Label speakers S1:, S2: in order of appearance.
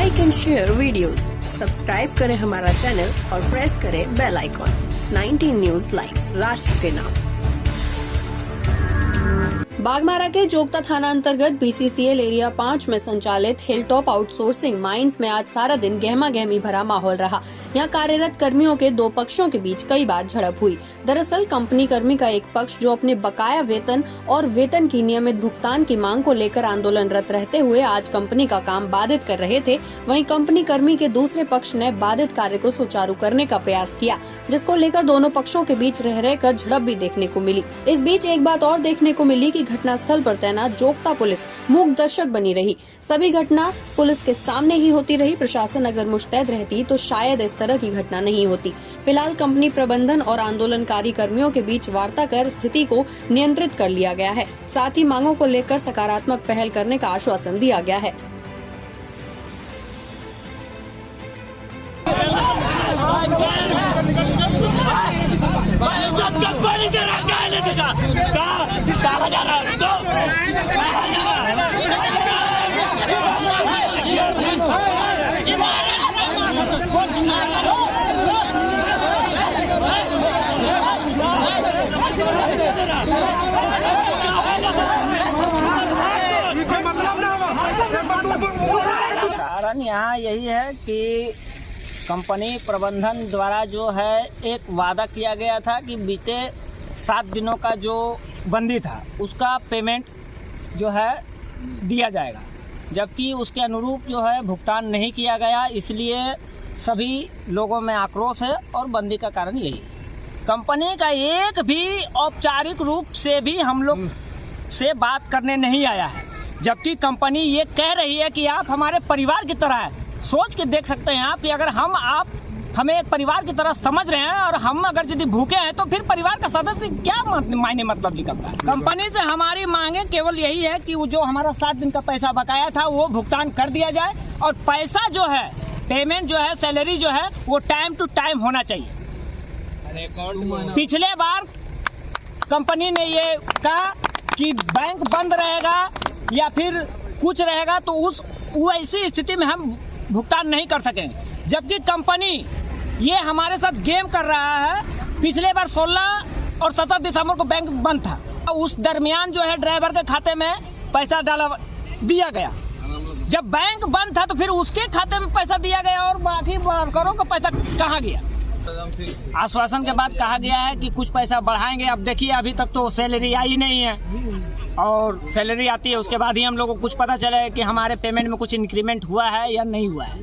S1: Like and share videos, subscribe करें हमारा channel और प्रेस करें बेल आइकॉन। 19 न्यूज़ लाइव, राष्ट्र के नाम। बागमारा के जोगता थाना अंतर्गत BCCL एरिया 5 में संचालित हिलटॉप आउटसोर्सिंग माइंस में आज सारा दिन गहमा गहमी भरा माहौल रहा। यहाँ कार्यरत कर्मियों के दो पक्षों के बीच कई बार झड़प हुई। दरअसल कंपनी कर्मी का एक पक्ष जो अपने बकाया वेतन और वेतन की नियमित भुगतान की मांग को लेकर आंदोलनरत रहते हुए आज कंपनी का काम बाधित कर रहे थे। वहीं कंपनी कर्मी के दूसरे पक्ष ने बाधित कार्य को सुचारू करने का प्रयास किया, जिसको लेकर दोनों पक्षों के बीच रह रहकर झड़प भी देखने को मिली। इस बीच एक बात और देखने को मिली कि घटनास्थल पर तैनात जोगता पुलिस मूक दर्शक बनी रही। सभी घटना पुलिस के सामने ही होती रही। प्रशासन अगर मुस्तैद रहती तो शायद इस तरह की घटना नहीं होती। फिलहाल कंपनी प्रबंधन और आंदोलनकारी कर्मियों के बीच वार्ता कर स्थिति को नियंत्रित कर लिया गया है। साथ ही मांगों को लेकर सकारात्मक पहल करने का आश्वासन दिया गया है।
S2: कारण यहाँ यही है कि कंपनी प्रबंधन द्वारा जो है एक वादा किया गया था कि बीते 7 दिनों का जो बंदी था उसका पेमेंट जो है दिया जाएगा, जबकि उसके अनुरूप जो है भुगतान नहीं किया गया। इसलिए सभी लोगों में आक्रोश है और बंदी का कारण यही है। कंपनी का एक भी औपचारिक रूप से भी हम लोग से बात करने नहीं आया है, जबकि कंपनी ये कह रही है कि आप हमारे परिवार की तरह है। सोच के देख सकते हैं आप कि अगर आप हमें एक परिवार की तरह समझ रहे हैं और हम अगर यदि भूखे हैं तो फिर परिवार का सदस्य क्या मायने मतलब निकलता है। कंपनी से हमारी मांगे केवल यही है कि वो जो हमारा 7 दिन का पैसा बकाया था वो भुगतान कर दिया जाए और पैसा जो है, पेमेंट जो है, सैलरी जो है वो टाइम टू टाइम होना चाहिए। पिछले बार कंपनी ने ये कहा कि बैंक बंद रहेगा या फिर कुछ रहेगा तो वो ऐसी स्थिति में हम भुगतान नहीं कर सकेंगे, जबकि कंपनी ये हमारे साथ गेम कर रहा है। पिछले बार 16 और 17 दिसंबर को बैंक बंद था। उस दरमियान जो है ड्राइवर के खाते में पैसा दिया गया। जब बैंक बंद था तो फिर उसके खाते में पैसा दिया गया और बाकी वर्करों का पैसा कहाँ गया। आश्वासन के बाद कहा गया है कि कुछ पैसा बढ़ाएंगे। अब देखिए अभी तक तो सैलरी आई नहीं है और सैलरी आती है उसके बाद ही हम लोगों को कुछ पता चले कि हमारे पेमेंट में कुछ इंक्रीमेंट हुआ है या नहीं हुआ है।